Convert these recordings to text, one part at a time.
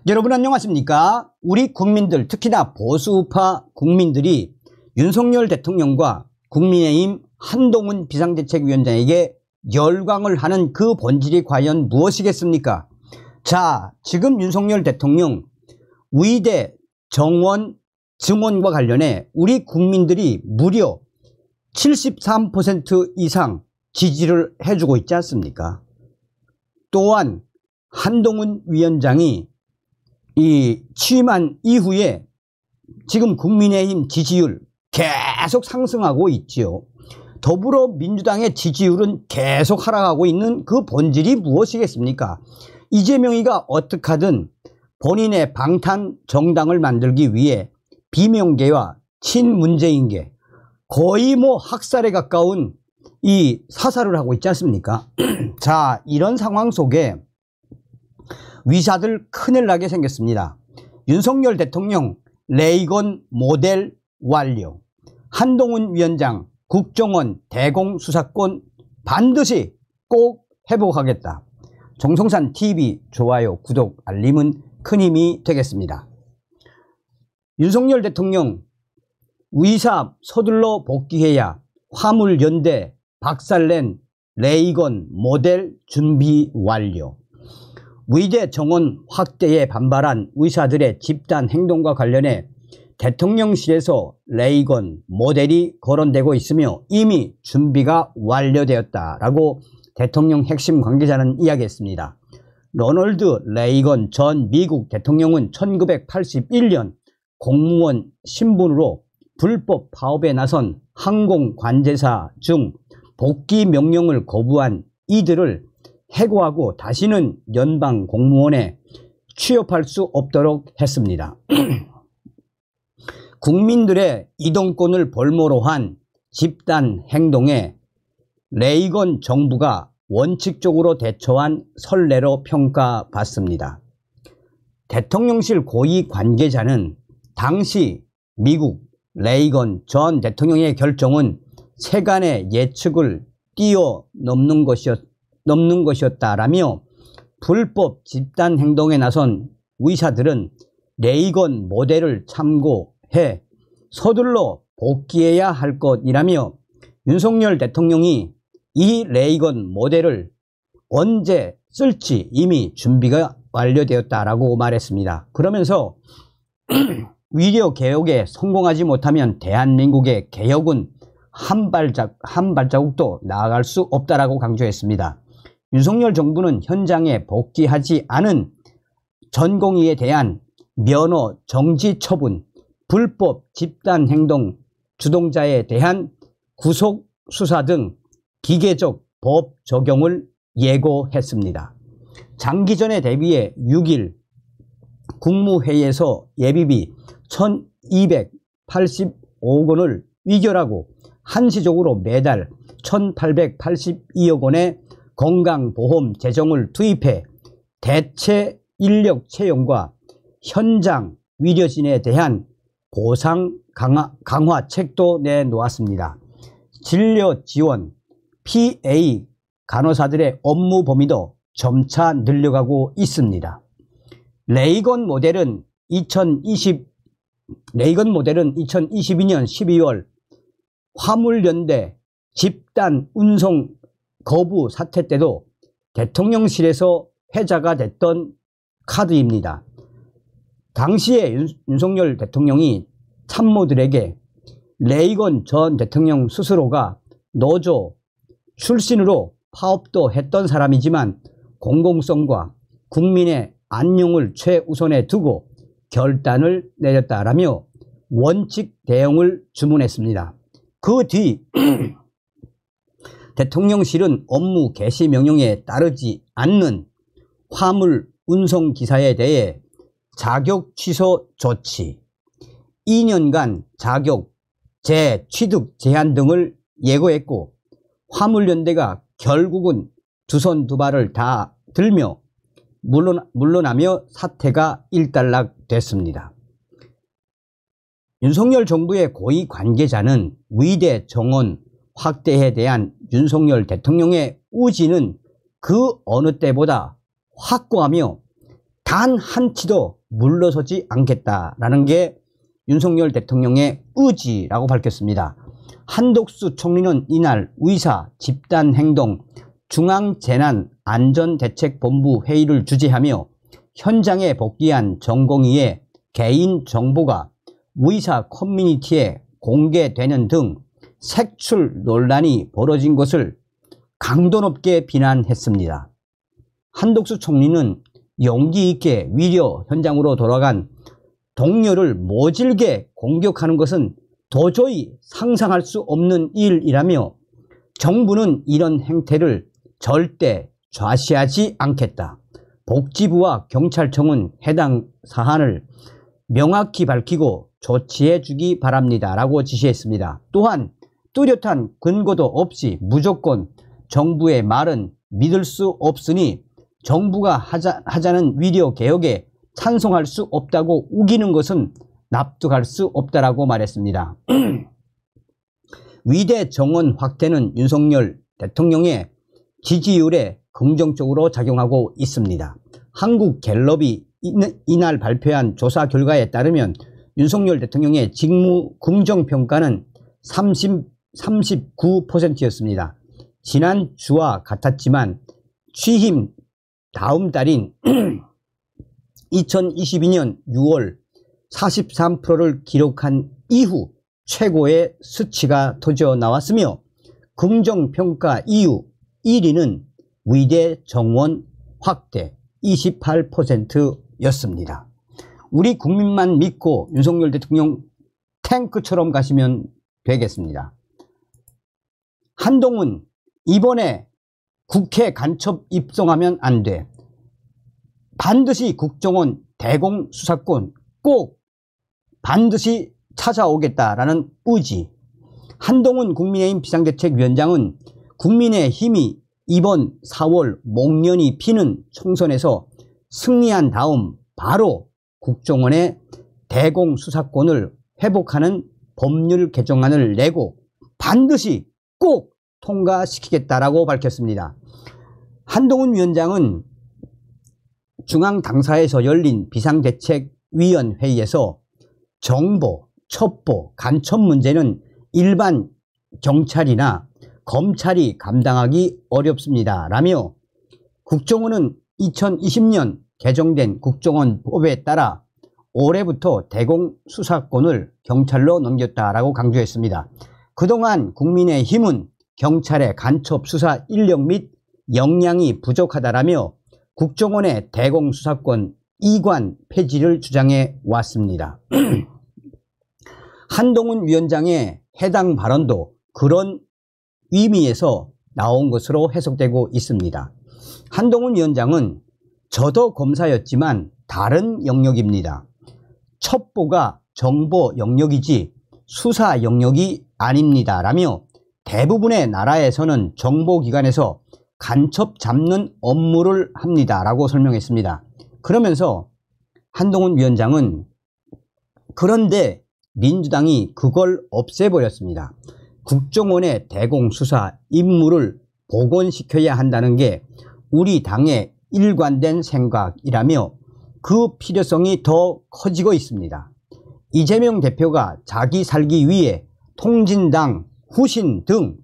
여러분 안녕하십니까? 우리 국민들, 특히나 보수우파 국민들이 윤석열 대통령과 국민의힘 한동훈 비상대책위원장에게 열광을 하는 그 본질이 과연 무엇이겠습니까? 자, 지금 윤석열 대통령 의대 정원 증원과 관련해 우리 국민들이 무려 73% 이상 지지를 해주고 있지 않습니까? 또한 한동훈 위원장이 취임한 이후에 지금 국민의힘 지지율 계속 상승하고 있지요. 더불어민주당의 지지율은 계속 하락하고 있는 그 본질이 무엇이겠습니까? 이재명이가 어떻게 하든 본인의 방탄 정당을 만들기 위해 비명계와 친문재인계 거의 학살에 가까운 이 사살을 하고 있지 않습니까? 자, 이런 상황 속에 위사들 큰일 나게 생겼습니다. 윤석열 대통령 레이건 모델 완료. 한동훈 위원장 국정원 대공수사권 반드시 꼭 회복하겠다. 정성산 TV 좋아요, 구독, 알림은 큰 힘이 되겠습니다. 윤석열 대통령 의사 서둘러 복귀해야 화물연대 박살낸 레이건 모델 준비 완료. 의대 정원 확대에 반발한 의사들의 집단 행동과 관련해 대통령실에서 레이건 모델이 거론되고 있으며 이미 준비가 완료되었다라고 대통령 핵심 관계자는 이야기했습니다. 로널드 레이건 전 미국 대통령은 1981년 공무원 신분으로 불법 파업에 나선 항공관제사 중 복귀 명령을 거부한 이들을 해고하고 다시는 연방 공무원에 취업할 수 없도록 했습니다. 국민들의 이동권을 볼모로 한 집단 행동에 레이건 정부가 원칙적으로 대처한 선례로 평가받습니다. 대통령실 고위 관계자는 당시 미국 레이건 전 대통령의 결정은 세간의 예측을 뛰어넘는 것이었다라며 불법 집단 행동에 나선 의사들은 레이건 모델을 참고해 서둘러 복귀해야 할 것이라며 윤석열 대통령이 이 레이건 모델을 언제 쓸지 이미 준비가 완료되었다라고 말했습니다. 그러면서 의료 개혁에 성공하지 못하면 대한민국의 개혁은 한 발자국도 나아갈 수 없다라고 강조했습니다. 윤석열 정부는 현장에 복귀하지 않은 전공의에 대한 면허 정지 처분, 불법 집단 행동 주동자에 대한 구속 수사 등 기계적 법 적용을 예고했습니다. 장기전에 대비해 6일 국무회의에서 예비비 1285억 원을 의결하고 한시적으로 매달 1882억 원의 건강보험 재정을 투입해 대체 인력 채용과 현장 의료진에 대한 보상 강화책도 내놓았습니다. 진료 지원, PA 간호사들의 업무 범위도 점차 늘려가고 있습니다. 레이건 모델은 2022년 12월 화물연대 집단 운송 거부 사태 때도 대통령실에서 회자가 됐던 카드입니다. 당시에 윤석열 대통령이 참모들에게 레이건 전 대통령 스스로가 노조 출신으로 파업도 했던 사람이지만 공공성과 국민의 안녕을 최우선에 두고 결단을 내렸다라며 원칙 대응을 주문했습니다. 그 뒤 대통령실은 업무 개시 명령에 따르지 않는 화물 운송기사에 대해 자격 취소 조치, 2년간 자격 재취득 제한 등을 예고했고 화물연대가 결국은 두 손 두 발을 다 들며 물러나며 사태가 일단락됐습니다. 윤석열 정부의 고위 관계자는 의대 정원 확대에 대한 윤석열 대통령의 의지는 그 어느 때보다 확고하며 단 한치도 물러서지 않겠다라는 게 윤석열 대통령의 의지라고 밝혔습니다. 한독수 총리는 이날 의사 집단행동 중앙재난안전대책본부 회의를 주재하며 현장에 복귀한 전공의의 개인 정보가 의사 커뮤니티에 공개되는 등 색출 논란이 벌어진 것을 강도 높게 비난했습니다. 한독수 총리는 용기 있게 위려 현장으로 돌아간 동료를 모질게 공격하는 것은 도저히 상상할 수 없는 일이라며 정부는 이런 행태를 절대 좌시하지 않겠다. 복지부와 경찰청은 해당 사안을 명확히 밝히고 조치해 주기 바랍니다. 라고 지시했습니다. 또한 뚜렷한 근거도 없이 무조건 정부의 말은 믿을 수 없으니 정부가 하자는 위려 개혁에 찬성할 수 없다고 우기는 것은 납득할 수 없다라고 말했습니다. 위대 정원 확대는 윤석열 대통령의 지지율에 긍정적으로 작용하고 있습니다. 한국갤럽이 이날 발표한 조사 결과에 따르면 윤석열 대통령의 직무 긍정평가는 39%였습니다. 지난주와 같았지만 취임 다음 달인 2022년 6월 43%를 기록한 이후 최고의 수치가 터져 나왔으며 긍정평가 이후 1위는 위대 정원 확대 28%였습니다. 우리 국민만 믿고 윤석열 대통령 탱크처럼 가시면 되겠습니다. 한동훈 이번에 국회 간첩 입성하면 안 돼. 반드시 국정원 대공수사권 꼭 반드시 찾아오겠다라는 의지. 한동훈 국민의힘 비상대책위원장은 국민의힘이 이번 4월 목련이 피는 총선에서 승리한 다음 바로 국정원의 대공수사권을 회복하는 법률 개정안을 내고 반드시 꼭 통과시키겠다라고 밝혔습니다. 한동훈 위원장은 중앙당사에서 열린 비상대책위원회의에서 정보, 첩보, 간첩 문제는 일반 경찰이나 검찰이 감당하기 어렵습니다. 라며 국정원은 2020년 개정된 국정원법에 따라 올해부터 대공수사권을 경찰로 넘겼다라고 강조했습니다. 그동안 국민의힘은 경찰의 간첩 수사 인력 및 역량이 부족하다라며 국정원의 대공수사권 이관 폐지를 주장해 왔습니다. 한동훈 위원장의 해당 발언도 그런 의미에서 나온 것으로 해석되고 있습니다. 한동훈 위원장은 저도 검사였지만 다른 영역입니다. 첩보가 정보 영역이지 수사 영역이 아닙니다. 라며 대부분의 나라에서는 정보기관에서 간첩 잡는 업무를 합니다. 라고 설명했습니다. 그러면서 한동훈 위원장은 그런데 민주당이 그걸 없애버렸습니다. 국정원의 대공수사 임무를 복원시켜야 한다는 게 우리 당의 일관된 생각이라며 그 필요성이 더 커지고 있습니다. 이재명 대표가 자기 살기 위해 통진당, 후신 등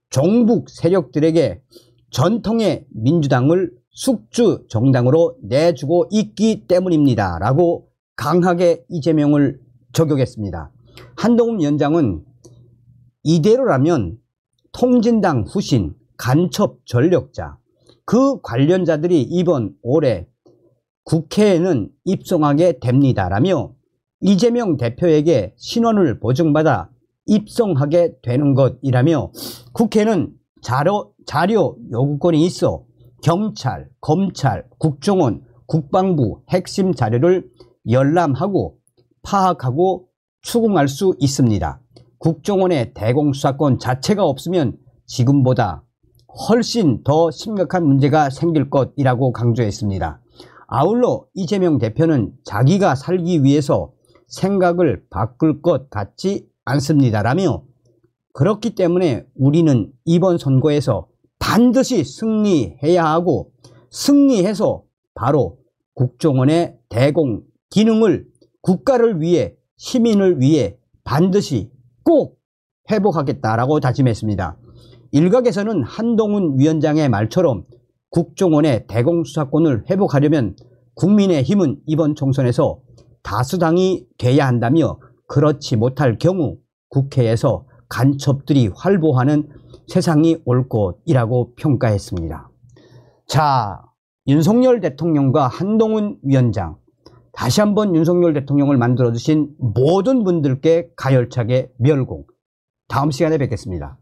종북 세력들에게 전통의 민주당을 숙주 정당으로 내주고 있기 때문입니다. 라고 강하게 이재명을 저격했습니다. 한동훈 위원장은 이대로라면 통진당 후신, 간첩 전력자, 그 관련자들이 이번 올해 국회에는 입성하게 됩니다라며 이재명 대표에게 신원을 보증받아 입성하게 되는 것이라며 국회는 자료 요구권이 있어 경찰, 검찰, 국정원, 국방부 핵심 자료를 열람하고 파악하고 추궁할 수 있습니다. 국정원의 대공수사권 자체가 없으면 지금보다 훨씬 더 심각한 문제가 생길 것이라고 강조했습니다. 아울러 이재명 대표는 자기가 살기 위해서 생각을 바꿀 것 같지 않습니다라며 그렇기 때문에 우리는 이번 선거에서 반드시 승리해야 하고 승리해서 바로 국정원의 대공 기능을 국가를 위해 시민을 위해 반드시 꼭 회복하겠다라고 다짐했습니다. 일각에서는 한동훈 위원장의 말처럼 국정원의 대공수사권을 회복하려면 국민의힘은 이번 총선에서 다수당이 돼야 한다며 그렇지 못할 경우 국회에서 간첩들이 활보하는 세상이 올 것이라고 평가했습니다. 자, 윤석열 대통령과 한동훈 위원장, 다시 한번 윤석열 대통령을 만들어주신 모든 분들께 가열차게 멸공. 다음 시간에 뵙겠습니다.